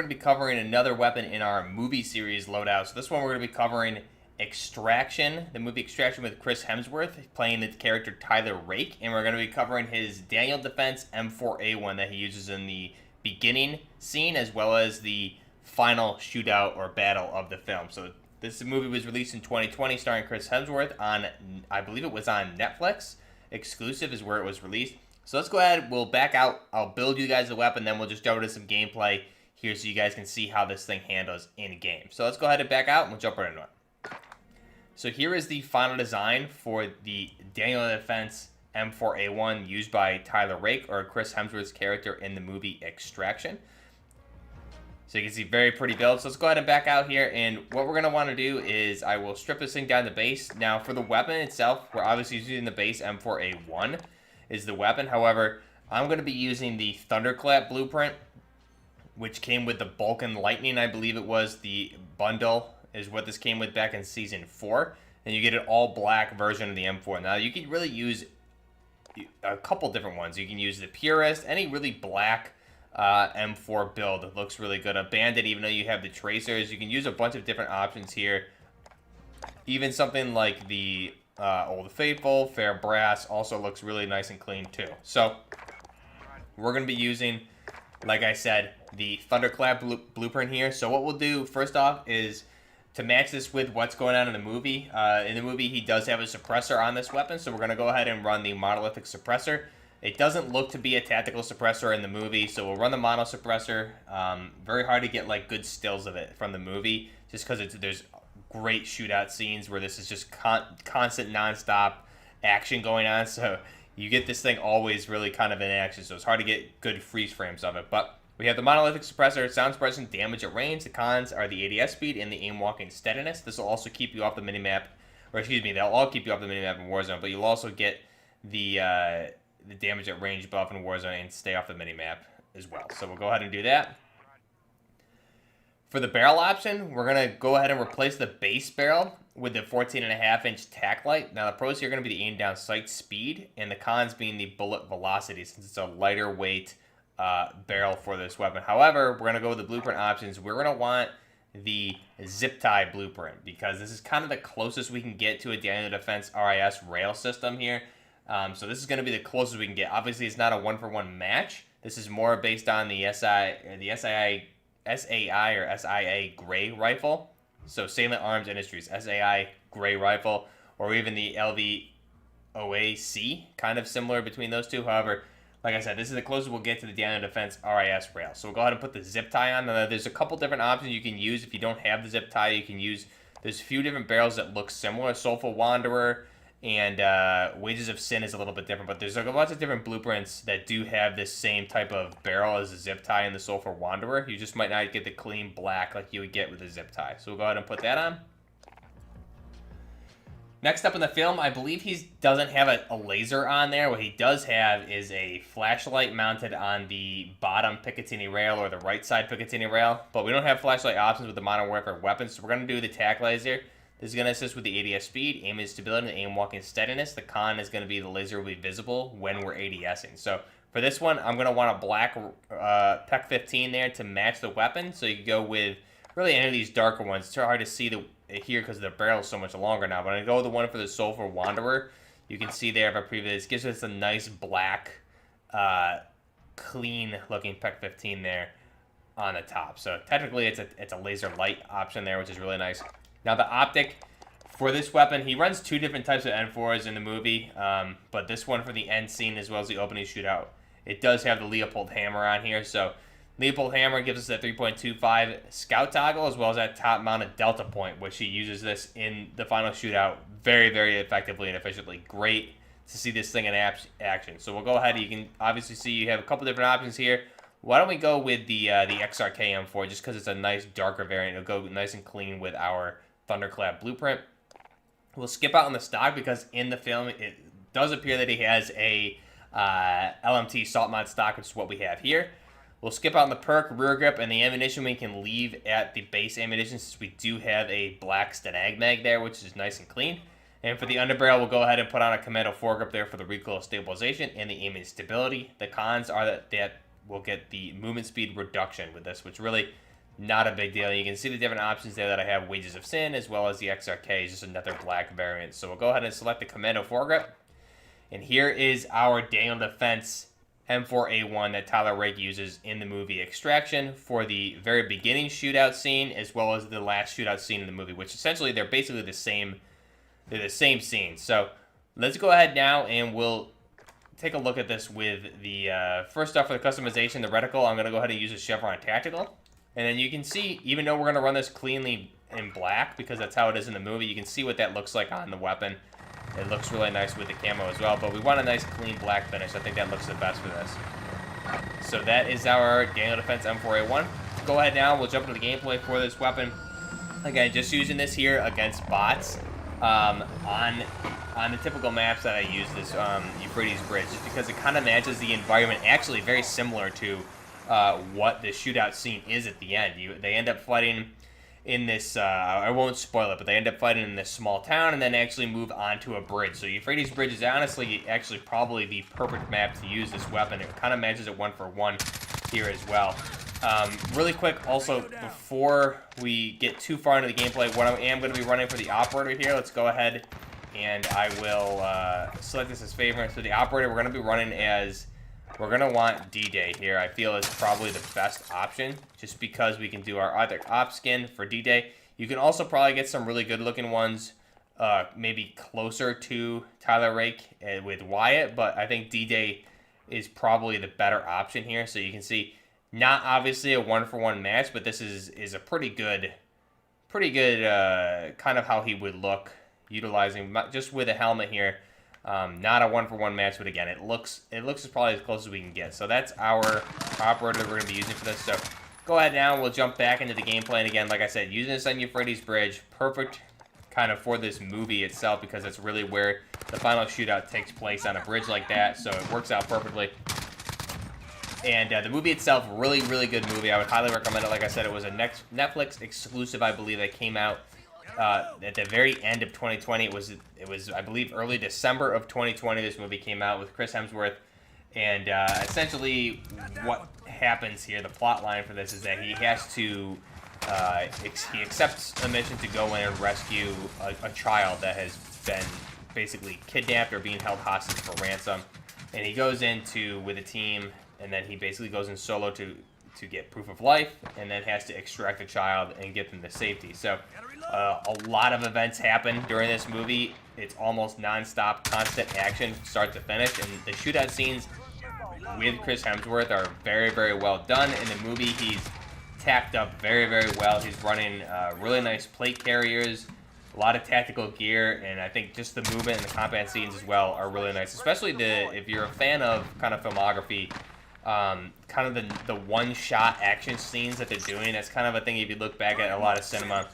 going to be covering another weapon in our movie series loadout. So this one we're going to be covering Extraction, the movie Extraction with Chris Hemsworth playing the character Tyler Rake, and we're going to be covering his Daniel Defense M4A1 that he uses in the beginning scene as well as the final shootout or battle of the film. So this movie was released in 2020 starring Chris Hemsworth on, I believe it was on Netflix. Exclusive is where it was released. So let's go ahead, we'll back out, I'll build you guys the weapon, then we'll just jump into some gameplay here so you guys can see how this thing handles in game. So let's go ahead and back out and we'll jump right into it. So here is the final design for the Daniel Defense M4A1 used by Tyler Rake, or Chris Hemsworth's character in the movie Extraction. So you can see very pretty build. So let's go ahead and back out here, and what we're going to want to do is I will strip this thing down to base. Now for the weapon itself, we're obviously using the base M4A1 is the weapon. However, I'm going to be using the Thunderclap blueprint, which came with the Vulcan Lightning, I believe it was. The bundle is what this came with back in Season 4. And you get an all-black version of the M4. Now, you can really use a couple different ones. You can use the Purist, any really black M4 build. It looks really good. A Bandit, even though you have the Tracers. You can use a bunch of different options here. Even something like the Old Faithful, Fair Brass also looks really nice and clean too. So we're going to be using, like I said, the Thunderclap blueprint here. So what we'll do first off is to match this with what's going on in the movie. In the movie, he does have a suppressor on this weapon, so we're going to go ahead and run the monolithic suppressor. It doesn't look to be a tactical suppressor in the movie, so we'll run the mono suppressor. Very hard to get like good stills of it from the movie, just because there's great shootout scenes where this is just constant non-stop action going on, so you get this thing always really kind of in action, so it's hard to get good freeze frames of it. But we have the monolithic suppressor, sound suppression, damage at range. The cons are the ADS speed and the aim walking steadiness. This will also keep you off the minimap, or excuse me, they'll all keep you off the minimap in Warzone, but you'll also get the damage at range buff in Warzone and stay off the minimap as well. So we'll go ahead and do that. For the barrel option, we're going to go ahead and replace the base barrel with the 14.5-inch tack light. Now, the pros here are going to be the aim down sight speed, and the cons being the bullet velocity, since it's a lighter weight barrel for this weapon. However, we're going to go with the blueprint options. We're going to want the zip tie blueprint, because this is kind of the closest we can get to a Daniel Defense RIS rail system here. So this is going to be the closest we can get. Obviously, it's not a one-for-one match. This is more based on the SAI or SIA gray rifle. So Salient Arms Industries, SAI gray rifle, or even the LVOAC, kind of similar between those two. However, like I said, this is the closest we'll get to the Daniel Defense RIS rail. So we'll go ahead and put the zip tie on. Now, there's a couple different options you can use. If you don't have the zip tie, you can use, there's a few different barrels that look similar. Soulful Wanderer and Wages of Sin is a little bit different, but there's like lots of different blueprints that do have this same type of barrel as a zip tie in the Soulful Wanderer. You just might not get the clean black like you would get with a zip tie. So we'll go ahead and put that on. Next up in the film, I believe he doesn't have a laser on there. What he does have is a flashlight mounted on the bottom Picatinny rail, or the right side Picatinny rail, but we don't have flashlight options with the Modern Warfare weapons, so we're going to do the tack laser. This is going to assist with the ADS speed, aim and stability, and aim walking steadiness. The con is going to be the laser will be visible when we're ADSing. So for this one, I'm going to want a black PEC 15 there to match the weapon. So you can go with really any of these darker ones. It's hard to see here because the barrel is so much longer now. But I'm going to go with the one for the Soulful Wanderer. You can see there, if I preview this, gives us a nice black, clean looking PEC 15 there on the top. So technically it's a laser light option there, which is really nice. Now the optic for this weapon, he runs two different types of N4s in the movie, but this one for the end scene as well as the opening shootout, it does have the Leopold hammer on here. So Leopold hammer gives us that 3.25 scout toggle as well as that top mounted delta point, which he uses this in the final shootout very, very effectively and efficiently. Great to see this thing in action. So we'll go ahead. You can obviously see you have a couple different options here. Why don't we go with the XRK M4 just because it's a nice darker variant. It'll go nice and clean with our Thunderclap blueprint. We'll skip out on the stock because in the film it does appear that he has a LMT salt mod stock, which is what we have here. We'll skip out on the perk, rear grip, and the ammunition we can leave at the base ammunition since we do have a black Stenag mag there, which is nice and clean. And for the underbarrel, we'll go ahead and put on a Commando foregrip there for the recoil stabilization and the aiming stability. The cons are that we'll get the movement speed reduction with this, which really not a big deal. You can see the different options there that I have: Wages of Sin, as well as the XRK is just another black variant. So we'll go ahead and select the Commando foregrip. And here is our Daniel Defense M4A1 that Tyler Rake uses in the movie Extraction for the very beginning shootout scene, as well as the last shootout scene in the movie, which essentially they're basically the same. They're the same scene. So let's go ahead now and we'll take a look at this with the first off for the customization, the reticle. I'm going to go ahead and use a Chevron Tactical. And then you can see, even though we're going to run this cleanly in black, because that's how it is in the movie, you can see what that looks like on the weapon. It looks really nice with the camo as well, but we want a nice clean black finish. I think that looks the best for this. So that is our Daniel Defense M4A1. Go ahead now, we'll jump into the gameplay for this weapon. Again, just using this here against bots on the typical maps that I use this Euphrates Bridge, just because it kind of matches the environment, actually very similar to what the shootout scene is at the end. They end up fighting in this, I won't spoil it, but they end up fighting in this small town and then actually move onto a bridge. So Euphrates Bridge is honestly actually probably the perfect map to use this weapon. It kind of matches it 1-for-1 here as well. Really quick, also, before we get too far into the gameplay, what I am going to be running for the operator here, let's go ahead and I will select this as favorite. So the operator we're going to be running as, we're going to want D-Day here. I feel is probably the best option, just because we can do our other op skin for D-Day. You can also probably get some really good looking ones, maybe closer to Tyler Rake with Wyatt, but I think D-Day is probably the better option here. So you can see, not obviously a 1-for-1 match, but this is a pretty good kind of how he would look, utilizing just with a helmet here. Not a 1-for-1 match, but again, it looks probably as close as we can get. So that's our operator that we're going to be using for this. So go ahead now, we'll jump back into the gameplay. And again, like I said, using this on Euphrates Bridge, perfect kind of for this movie itself, because that's really where the final shootout takes place, on a bridge like that. So it works out perfectly. And the movie itself, really, really good movie. I would highly recommend it. Like I said, it was a Netflix exclusive, I believe, that came out at the very end of 2020. It was, I believe, early December of 2020. This movie came out with Chris Hemsworth. And essentially what happens here, the plot line for this, is that he has to, he accepts a mission to go in and rescue a child that has been basically kidnapped or being held hostage for ransom. And he goes into with a team, and then he basically goes in solo to get proof of life, and then has to extract the child and get them to safety. So a lot of events happen during this movie. It's almost non-stop, constant action, start to finish, and the shootout scenes with Chris Hemsworth are very, very well done. In the movie, he's tacked up very, very well. He's running really nice plate carriers, a lot of tactical gear, and I think just the movement and the combat scenes as well are really nice, especially if you're a fan of kind of filmography. Kind of the one-shot action scenes that they're doing. That's kind of a thing if you look back at a lot of cinema.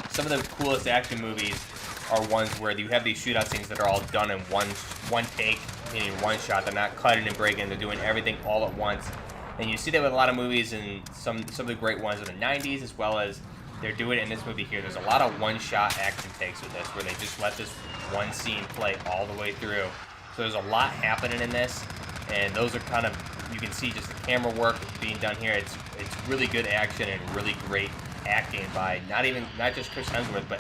Some of the coolest action movies are ones where you have these shootout scenes that are all done in one take, meaning one shot. They're not cutting and breaking. They're doing everything all at once. And you see that with a lot of movies, and some of the great ones in the 90s, as well as they're doing it in this movie here. There's a lot of one-shot action takes with this, where they just let this one scene play all the way through. So there's a lot happening in this, and those are kind of, you can see just the camera work being done here. It's really good action and really great acting by not just Chris Hemsworth, but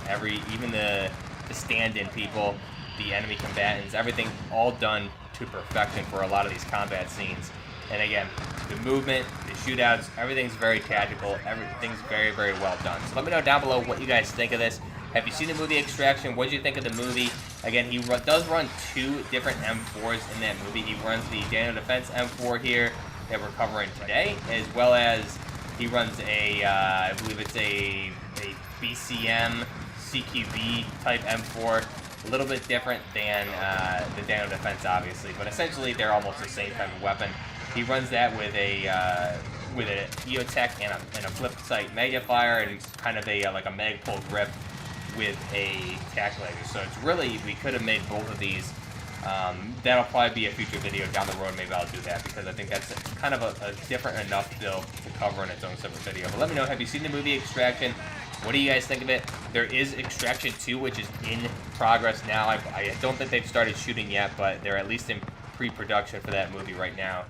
even the stand-in people, the enemy combatants, everything all done to perfection for a lot of these combat scenes. And again, the movement, the shootouts, everything's very tactical. Everything's very, very well done. So let me know down below what you guys think of this. Have you seen the movie Extraction? What did you think of the movie? Again, he does run 2 different M4s in that movie. He runs the Daniel Defense M4 here that we're covering today, as well as he runs I believe it's a BCM CQB type M4. A little bit different than the Daniel Defense, obviously, but essentially they're almost the same type of weapon. He runs that with an EOTech and a flip sight magnifier, and kind of like a Magpul grip with a tack laser. So it's really, we could have made both of these. That'll probably be a future video down the road. Maybe I'll do that, because I think that's kind of a different enough build to cover in its own separate video. But let me know, have you seen the movie Extraction? What do you guys think of it? There is Extraction 2, which is in progress now. I don't think they've started shooting yet, but they're at least in pre-production for that movie right now.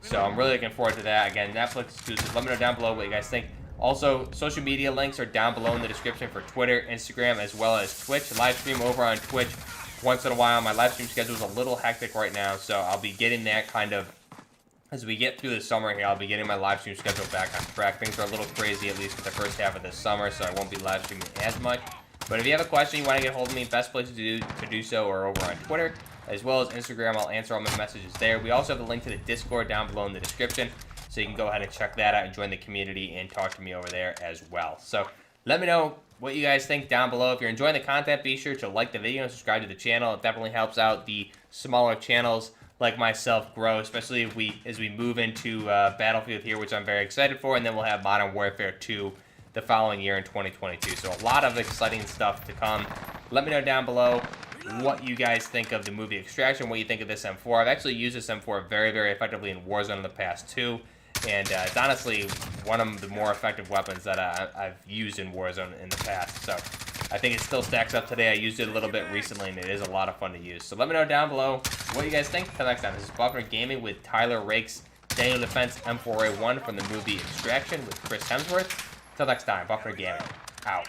So I'm really looking forward to that. Again, Netflix exclusive. Let me know down below what you guys think. Also, social media links are down below in the description for Twitter, Instagram, as well as Twitch. Live stream over on Twitch once in a while. My live stream schedule is a little hectic right now, so I'll be getting that kind of, as we get through the summer here, I'll be getting my live stream schedule back on track. Things are a little crazy, at least for the first half of this summer, so I won't be live streaming as much. But if you have a question, you want to get a hold of me, best place to do so are over on Twitter, as well as Instagram. I'll answer all my messages there. We also have a link to the Discord down below in the description, so you can go ahead and check that out and join the community and talk to me over there as well. So let me know what you guys think down below. If you're enjoying the content, be sure to like the video and subscribe to the channel. It definitely helps out the smaller channels like myself grow, especially as we move into Battlefield here, which I'm very excited for, and then we'll have Modern Warfare 2 the following year in 2022. So a lot of exciting stuff to come. Let me know down below what you guys think of the movie Extraction, what you think of this M4. I've actually used this M4 very, very effectively in Warzone in the past too, and it's honestly one of the more effective weapons that I've used in Warzone in the past. So I think it still stacks up today. I used it a little bit recently, and it is a lot of fun to use. So let me know down below what you guys think. Until next time, this is Buffner Gaming with Tyler Rake's Daniel Defense M4A1 from the movie Extraction with Chris Hemsworth. Until next time, Buffner Gaming, out.